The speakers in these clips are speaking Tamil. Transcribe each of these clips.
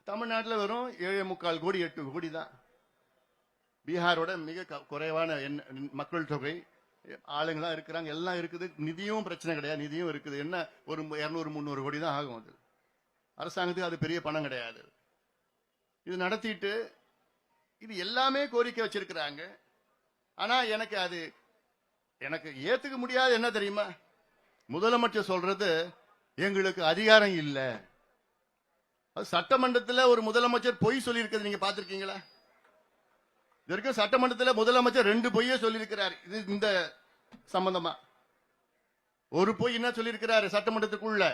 தமிழ்நாட்டில் வெறும் 7.25 கோடி 8 கோடி தான். பீகாரோட மிக குறைவான மக்கள் தொகை, ஆளுங்களா இருக்கிறாங்க, எல்லாம் இருக்குது. நிதியும் பிரச்சனை கிடையாது, நிதியும் இருக்குது. என்ன ஒரு 200-300 கோடி தான் ஆகும். அது அரசாங்கத்துக்கு அது பெரிய பணம் கிடையாது. இது நடத்திட்டு இது எல்லாமே கோரிக்கை வச்சிருக்கிறாங்க. ஆனா எனக்கு ஏத்துக்க முடியாது. என்ன தெரியுமா, முதலமைச்சர் சொல்றது எங்களுக்கு அதிகாரம் இல்ல. சட்டமன்றத்தில் ஒரு முதலமைச்சர் பொய் சொல்லி இருக்கிறது நீங்க பாத்திருக்கீங்களா? இதற்கு சட்டமன்றத்தில் முதலமைச்சர் 2 பொய்யே சொல்லியிருக்கிறார். இது இந்த சம்பந்தமா ஒரு பொய் என்ன சொல்லியிருக்கிறார்? சட்டமன்றத்துக்குள்ள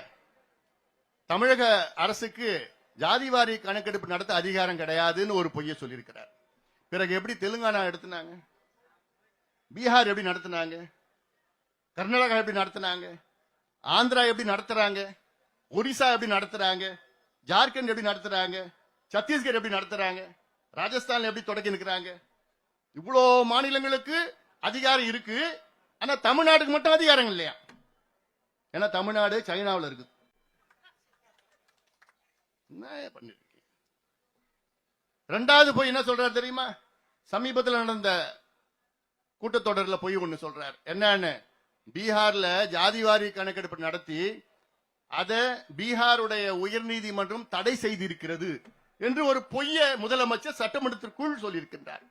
தமிழக அரசுக்கு ஜாதிவாரி கணக்கெடுப்பு நடத்த அதிகாரம் கிடையாதுன்னு ஒரு பொய்யை சொல்லியிருக்கிறார். பிறகு எப்படி தெலுங்கானா எடுத்துனாங்க, பீகார் எப்படி நடத்தினாங்க, கர்நாடகா எப்படி நடத்தினாங்க, ஆந்திரா எப்படி நடத்துறாங்க, ஒரிசா எப்படி நடத்துறாங்க, ஜார்க்கண்ட் எப்படி நடத்துறாங்க, சத்தீஸ்கர் எப்படி நடத்துறாங்க, ராஜஸ்தான் எப்படி தொடங்கி நிற்கிறாங்க. இவ்வளோ மாநிலங்களுக்கு அதிகாரம் இருக்கு. ஆனா தமிழ்நாட்டுக்கு மட்டும் அதிகாரம் இல்லையா? ஏன்னா தமிழ்நாடு சைனாவில் இருக்கு. ரெண்டாவது போய் என்ன சொல்றாரு தெரியுமா? சமீபத்தில் நடந்த கூட்டத்தொடரில் போய் ஒன்னு சொல்றார். என்னன்னு, பீகார்ல ஜாதிவாரி கணக்கெடுப்பு நடத்தி அதை பீகாருடைய உயர்நீதிமன்றம் தடை செய்திருக்கிறது என்று ஒரு பொய்ய முதலமைச்சர் சட்டமன்றத்திற்குள் சொல்லியிருக்கின்றார்.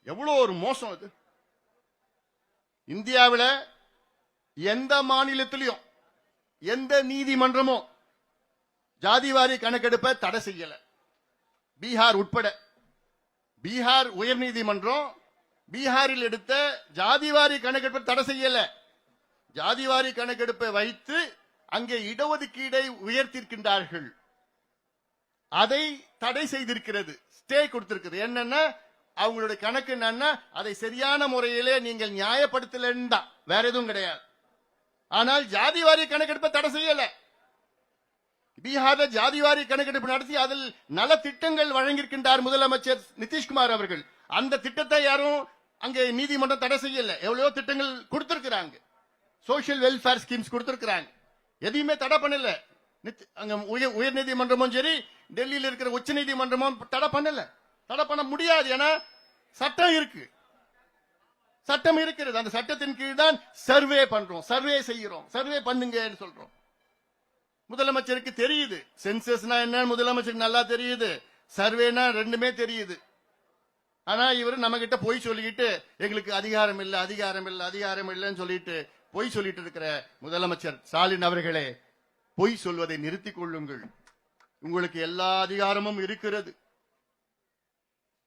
எவ்வளவு ஒரு மோசம் அது! இந்தியாவில் எந்த மாநிலத்திலும் எந்த நீதிமன்றமும் ஜாதிவாரி கணக்கெடுப்பை தடை செய்யல, பீகார் உட்பட. பீகார் உயர்நீதிமன்றம் பீகாரில் எடுத்த ஜாதிவாரி கணக்கெடுப்பை தடை செய்யல. ஜாதிவாரி கணக்கெடுப்பை வைத்து அங்கே இடஒதுக்கீடை உயர்த்திருக்கின்றார்கள். அதை தடை செய்திருக்கிறது, ஸ்டே கொடுத்திருக்கிறது. என்னன்னா அவங்களுடைய கணக்கு என்னன்னா, அதை சரியான முறையிலே நீங்கள் நியாயப்படுத்தலன்னு, வேற எதுவும் கிடையாது. ஆனால் ஜாதிவாரி கணக்கெடுப்பை தடை செய்யல. பீகாரில் ஜாதிவாரி கணக்கெடுப்பு நடத்தி அதில் நல திட்டங்கள் வழங்கியிருக்கின்றார் முதலமைச்சர் நிதிஷ்குமார் அவர்கள். அந்த திட்டத்தை யாரும் அங்கே நீதிமன்றம் தடை செய்யல. எவ்வளவோ திட்டங்கள் கொடுத்திருக்கிறாங்க, சோசியல் வெல்ஃபேர் ஸ்கீம்ஸ் கொடுத்திருக்கிறாங்க, எதையுமே தடை பண்ணல. உயர் நீதிமன்றமும் சரி, டெல்லியில் இருக்கிற உச்ச நீதிமன்றமும் தடை பண்ணல. தடை பண்ண முடியாது. ஏன்னா சட்டம் இருக்கு, சட்டம் இருக்கிறது. அந்த சட்டத்தின் கீழ் தான் சர்வே பண்றோம், சர்வே செய்யறோம், சர்வே பண்ணுங்க சொல்றோம். முதலமைச்சருக்கு தெரியுது சென்சஸ்னா என்ன, முதலமைச்சருக்கு நல்லா தெரியுது, சர்வேனா ரெண்டுமே தெரியுது. ஆனா இவர் நம்ம கிட்ட போய் சொல்லிக்கிட்டு எங்களுக்கு அதிகாரம் இல்ல, அதிகாரம் இல்ல, அதிகாரம் இல்லைன்னு சொல்லிட்டு பொய் சொல்லிட்டு இருக்கிற முதலமைச்சர் ஸ்டாலின் அவர்களே, பொய் சொல்வதை நிறுத்திக் கொள்ளுங்கள். உங்களுக்கு எல்லா அதிகாரமும் இருக்கிறது.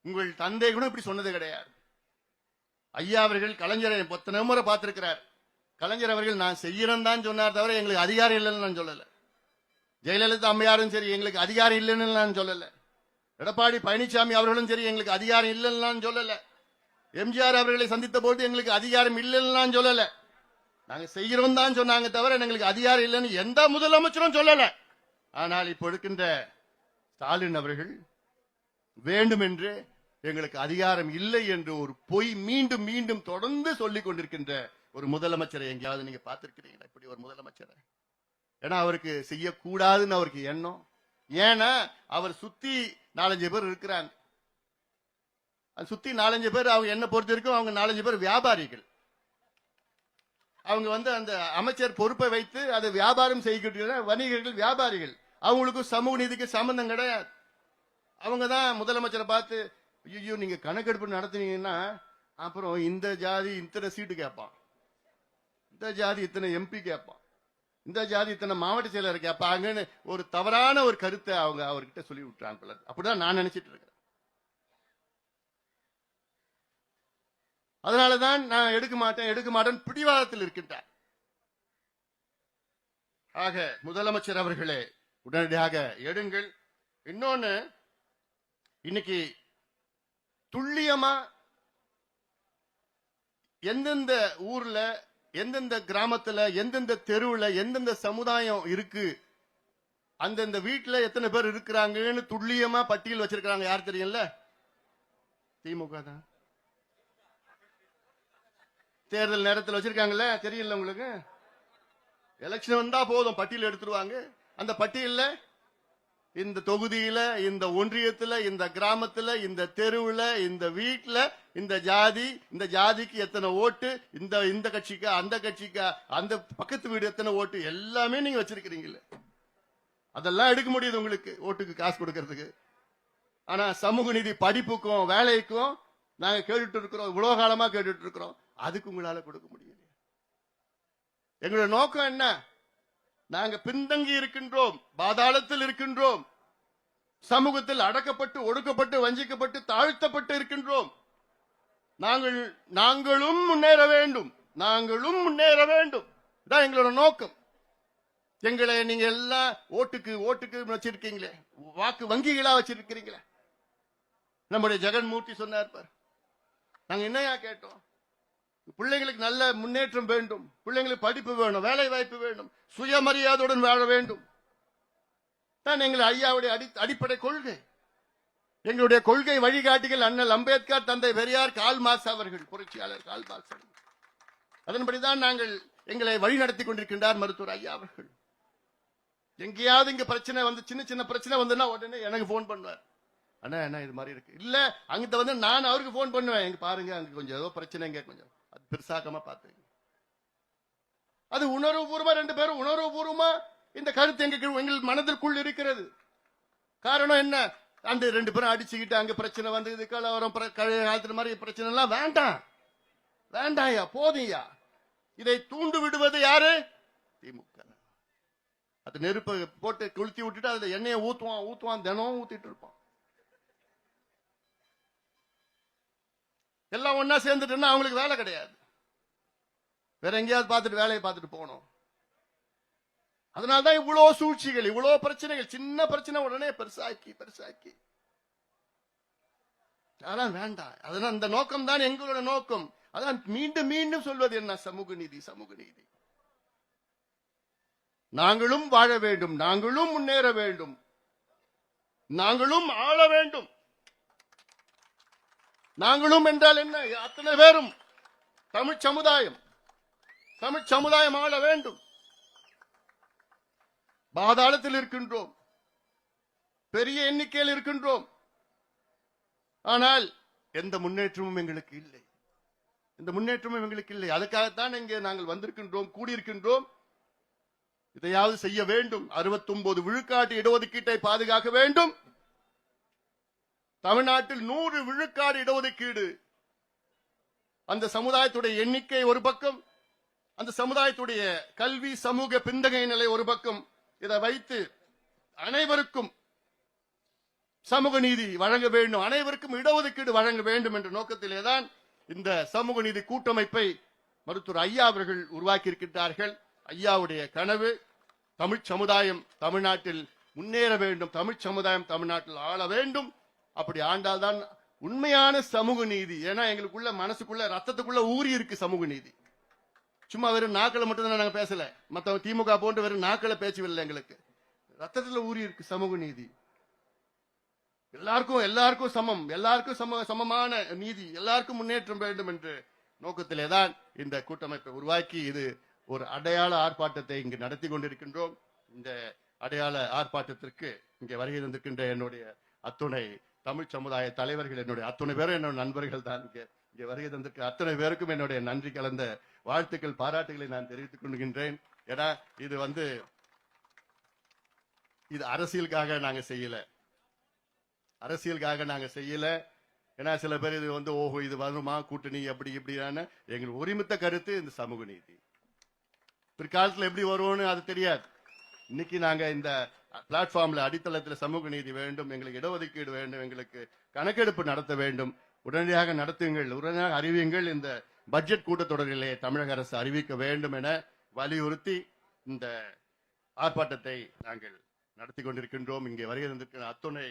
உங்கள் தந்தை கூட இப்படி சொன்னது கிடையாது. ஐயா அவர்கள் கலைஞரை 10 முறை பார்த்திருக்கிறார். கலைஞர் அவர்கள் நான் செய்யறேன் தான் சொன்னார் தவிர எங்களுக்கு அதிகாரம் இல்லைன்னு நான் சொல்லல. ஜெயலலிதா அம்மையாரும் சரி எங்களுக்கு அதிகாரம் இல்லைன்னு நான் சொல்லல. எடப்பாடி பழனிசாமி அவர்களும் சரி எங்களுக்கு அதிகாரம் இல்லைன்னு நான் சொல்லல. எம்ஜிஆர் அவர்களை சந்தித்த போது எங்களுக்கு அதிகாரம் இல்லைன்னு நான் சொல்லல. நாங்க செய்கிறோம் தான் சொன்னாங்க தவிர எங்களுக்கு அதிகாரம் இல்லைன்னு எந்த முதலமைச்சரும் சொல்லல. ஆனால் இப்ப இருக்கின்ற ஸ்டாலின் அவர்கள் வேண்டுமென்று எங்களுக்கு அதிகாரம் இல்லை என்று ஒரு பொய் மீண்டும் மீண்டும் தொடர்ந்து சொல்லிக் கொண்டிருக்கின்ற ஒரு முதலமைச்சரை எங்கேயாவது நீங்க பார்த்திருக்கிறீங்களா? இப்படி ஒரு முதலமைச்சரை. ஏன்னா அவருக்கு செய்யக்கூடாதுன்னு அவருக்கு எண்ணம். ஏன்னா அவர் சுத்தி 4-5 பேர் இருக்கிறாங்க. சுத்தி 4-5 பேர், அவங்க என்ன பொறுத்த இருக்கும், அவங்க 4-5 பேர் வியாபாரிகள். அவங்க அந்த அமைச்சர் பொறுப்பை வைத்து அதை வியாபாரம் செய்கின்ற வணிகர்கள், வியாபாரிகள். அவங்களுக்கு சமூக நீதிக்கு சம்பந்தம் கிடையாது. அவங்க தான் முதலமைச்சரை பார்த்து, ஐயோ நீங்க கணக்கெடுப்பு நடத்தினீங்கன்னா அப்புறம் இந்த ஜாதி இத்தனை சீட்டு கேட்பான், இந்த ஜாதி இத்தனை எம்பி கேட்பான், இந்த ஜாதி இத்தனை மாவட்ட செயலர் கேட்பாங்கன்னு ஒரு தவறான ஒரு கருத்தை அவங்க அவர்கிட்ட சொல்லி விட்டுறாங்க. அப்படிதான் நான் நினைச்சிட்டு இருக்கேன். அதனாலதான் நான் எடுக்க மாட்டேன் பிடிவாதத்தில் இருக்கின்றார். ஆக முதலமைச்சர் அவர்களே, உடனடியாக எடுங்கள். இன்னொன்னு, இன்னைக்கு துல்லியமா எந்தெந்த ஊர்ல, எந்தெந்த கிராமத்துல, எந்தெந்த தெருவுல, எந்தெந்த சமுதாயம் இருக்கு, அந்தந்த வீட்டுல எத்தனை பேர் இருக்கிறாங்கன்னு துல்லியமா பட்டியல் வச்சிருக்காங்க. யார் தெரியும்ல? திமுக தான். தேர்தல் நேரத்தில் வச்சிருக்காங்கல்ல, தெரியல உங்களுக்கு? எலெக்ஷன் வந்தா போதும் பட்டியல் எடுத்துருவாங்க. அந்த பட்டியல்ல இந்த தொகுதியில, இந்த ஒன்றியத்துல, இந்த கிராமத்துல, இந்த தெருவுல, இந்த வீட்டுல, இந்த ஜாதிக்கு எத்தனை ஓட்டு, இந்த கட்சிக்கா, அந்த கட்சிக்கா, அந்த பக்கத்து வீடு எத்தனை ஓட்டு, எல்லாமே நீங்க வச்சிருக்கிறீங்களே. அதெல்லாம் எடுக்க முடியுது உங்களுக்கு ஓட்டுக்கு காசு கொடுக்கறதுக்கு. ஆனா சமூக நீதி படிப்புக்கும் வேலைக்கும் நாங்க கேட்டுட்டு இருக்கிறோம், இவ்வளவு காலமா கேட்டுட்டு இருக்கிறோம். அதுக்கு உங்களால கொடுக்க முடியல. எங்களோட நோக்கம் என்ன? நாங்க பின்தங்கி இருக்கின்றோம், பாதாளத்தில் இருக்கின்றோம், சமூகத்தில் அடக்கப்பட்டு, ஒடுக்கப்பட்டு, வஞ்சிக்கப்பட்டு, தாழ்த்தப்பட்டு இருக்கின்றோம். நாங்களும் முன்னேற வேண்டும், நாங்களும் முன்னேற வேண்டும். இதான் எங்களோட நோக்கம். எங்களை நீங்க எல்லாம் ஓட்டுக்கு வச்சிருக்கீங்களே, வாக்கு வங்கிகளா வச்சிருக்கிறீங்களே. நம்முடைய ஜெகன்மூர்த்தி சொன்னார் பார், நாங்க என்னையா கேட்டோம்? பிள்ளைங்களுக்கு நல்ல முன்னேற்றம் வேண்டும், பிள்ளைங்களுக்கு படிப்பு வேணும், வேலை வாய்ப்பு வேண்டும், சுயமரியாதையுடன் வாழ வேண்டும். தான் எங்கள் ஐயாவுடைய அடிப்படை கொள்கை. எங்களுடைய கொள்கை வழிகாட்டிகள் அண்ணல் அம்பேத்கர், தந்தை பெரியார், கால் மார்க்ஸ் அவர்கள், புரட்சியாளர் கால் மார்க்ஸ் அவர்கள். அதன்படிதான் நாங்கள் எங்களை வழிநடத்தி கொண்டிருக்கின்றார் மருத்துவர் ஐயா அவர்கள். எங்கேயாவது இங்க பிரச்சனை வந்து, சின்ன பிரச்சனை வந்துன்னா உடனே எனக்கு போன் பண்ணுவார். அண்ணா என்ன இது மாதிரி இருக்கு, இல்ல அங்கிட்ட வந்து நான் அவருக்கு போன் பண்ணுவேன், எங்க பாருங்க அங்க கொஞ்சம் ஏதோ பிரச்சனைங்க, கொஞ்சம் அது பெருசாக்கமா பாத்துங்க. அது உணர்வுபூர்வமா, ரெண்டு பேரும் உணர்வுபூர்வமா இந்த கருத்து எங்கள் மனதிற்குள் இருக்கிறது. காரணம் என்ன? அந்த ரெண்டு பேரும் அடிச்சுக்கிட்டு அங்க பிரச்சனை வந்து, இது கலவரம், காலத்துல மாதிரி பிரச்சனை எல்லாம் வேண்டாம், வேண்டாயா, போதையா. இதை தூண்டு விடுவது யாரு? திமுக. அது நெருப்பை போட்டு கொளுத்தி விட்டுட்டு அதுல எண்ணெயை ஊத்துவான், தினம் ஊத்திட்டு இருப்பான். எல்லாம் ஒன்னா சேர்ந்துட்டுன்னா அவங்களுக்கு வேலை கிடையாது, வேற எங்கேயாவது பார்த்துட்டு வேலையை பார்த்துட்டு போகணும். அதனால்தான் இவ்வளவு சூழ்ச்சிகள், இவ்வளவு பிரச்சனைகள். சின்ன பிரச்சனை உடனே பெருசாக்கி அதெல்லாம் வேண்டாம். அதனால இந்த நோக்கம் தான் எங்களோட நோக்கம். அதான் மீண்டும் சொல்வது என்ன? சமூக நீதி. நாங்களும் வாழ வேண்டும், நாங்களும் முன்னேற வேண்டும், நாங்களும் ஆள வேண்டும். நாங்களும் என்றால் என்ன? அத்தனை பேரும் தமிழ் சமுதாயம் ஆள வேண்டும். பாதாளத்தில் இருக்கின்றோம், பெரிய எண்ணிக்கையில் இருக்கின்றோம். ஆனால் எந்த முன்னேற்றமும் எங்களுக்கு இல்லை. அதுக்காகத்தான் இங்கே நாங்கள் வந்திருக்கின்றோம், கூடியிருக்கின்றோம். இதையாவது செய்ய வேண்டும். 69 விழுக்காட்டு இடஒதுக்கீட்டை பாதுகாக்க வேண்டும். தமிழ்நாட்டில் 100 விழுக்காடு இடஒதுக்கீடு. அந்த சமுதாயத்துடைய எண்ணிக்கை ஒரு பக்கம், அந்த சமுதாயத்துடைய கல்வி சமூக பின்தங்கிய நிலை ஒரு பக்கம். இதை வைத்து அனைவருக்கும் சமூக நீதி வழங்க வேண்டும், அனைவருக்கும் இடஒதுக்கீடு வழங்க வேண்டும் என்ற நோக்கத்திலேதான் இந்த சமூக நீதி கூட்டமைப்பை மருத்துவர் ஐயா அவர்கள் உருவாக்கி இருக்கின்றார்கள். ஐயாவுடைய கனவு தமிழ் சமுதாயம் தமிழ்நாட்டில் முன்னேற வேண்டும், தமிழ் சமுதாயம் தமிழ்நாட்டில் ஆள வேண்டும். அப்படி ஆண்டால்தான் உண்மையான சமூக நீதி. ஏன்னா எங்களுக்குள்ள மனசுக்குள்ள ரத்தத்துக்குள்ள ஊறி இருக்கு சமூக நீதி. சும்மா வெறும் நாக்களை மட்டும் தான் நாங்க பேசல, மத்த திமுக போன்று வெறும் நாக்களை பேசவில்லை. எங்களுக்கு ரத்தத்துல ஊறி இருக்கு சமூக நீதி. எல்லாருக்கும் சமம், சமமான நீதி, எல்லாருக்கும் முன்னேற்றம் வேண்டும் என்ற நோக்கத்திலேதான் இந்த கூட்டமைப்பை உருவாக்கி இது ஒரு அடையாள ஆர்ப்பாட்டத்தை இங்கு நடத்தி கொண்டிருக்கின்றோம். இந்த அடையாள ஆர்ப்பாட்டத்திற்கு இங்கே வருகை தந்திருக்கின்ற என்னுடைய அத்துணை தமிழ் சமுதாய தலைவர்கள், என்னுடைய அத்துணை பேரும் என்னோட நண்பர்கள் தான். இங்கே வருகை தந்திருக்க அத்தனை பேருக்கும் என்னுடைய நன்றி கலந்த வாழ்த்துக்கள், பாராட்டுகளை நான் தெரிவித்துக் கொள்கின்றேன். ஏன்னா இது அரசியலுக்காக நாங்க செய்யல. ஏன்னா சில பேர் இது ஓஹோ இது வருமா கூட்டணி அப்படி இப்படியான எங்களுக்கு ஒருமித்த கருத்து இந்த சமூக நீதி. பிற்காலத்தில் எப்படி வருவோம்னு அது தெரியாது. இன்னைக்கு நாங்க இந்த பிளாட்ஃபார்ம்ல அடித்தளத்தில் சமூக நீதி வேண்டும், எங்களுக்கு இடஒதுக்கீடு வேண்டும், எங்களுக்கு கணக்கெடுப்பு நடத்த வேண்டும், உடனடியாக நடத்துங்கள், உடனடியாக அறிவியுங்கள், இந்த பட்ஜெட் கூட்டத்தொடரிலே தமிழக அரசு அறிவிக்க வேண்டும் என வலியுறுத்தி இந்த ஆர்ப்பாட்டத்தை நாங்கள் நடத்தி கொண்டிருக்கின்றோம். இங்கே வருகை தந்திருக்கிற அத்துணை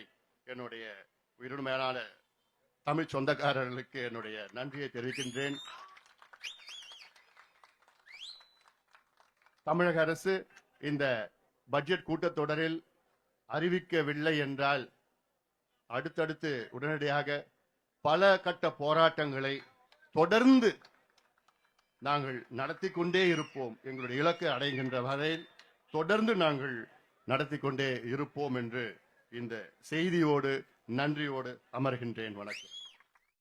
என்னுடைய உயிரிழமையான தமிழ் சொந்தக்காரர்களுக்கு என்னுடைய நன்றியை தெரிவிக்கின்றேன். தமிழக அரசு இந்த பட்ஜெட் கூட்டத்தொடரில் அறிவிக்கவில்லை என்றால் அடுத்தடுத்து உடனடியாக பல கட்ட போராட்டங்களை தொடர்ந்து நாங்கள் நடத்தி கொண்டே இருப்போம். எங்களுடைய இலக்கு அடைகின்ற வரையில் தொடர்ந்து நாங்கள் நடத்தி கொண்டே இருப்போம் என்று இந்த செய்தியோடு நன்றியோடு அமர்கின்றேன். வணக்கம்.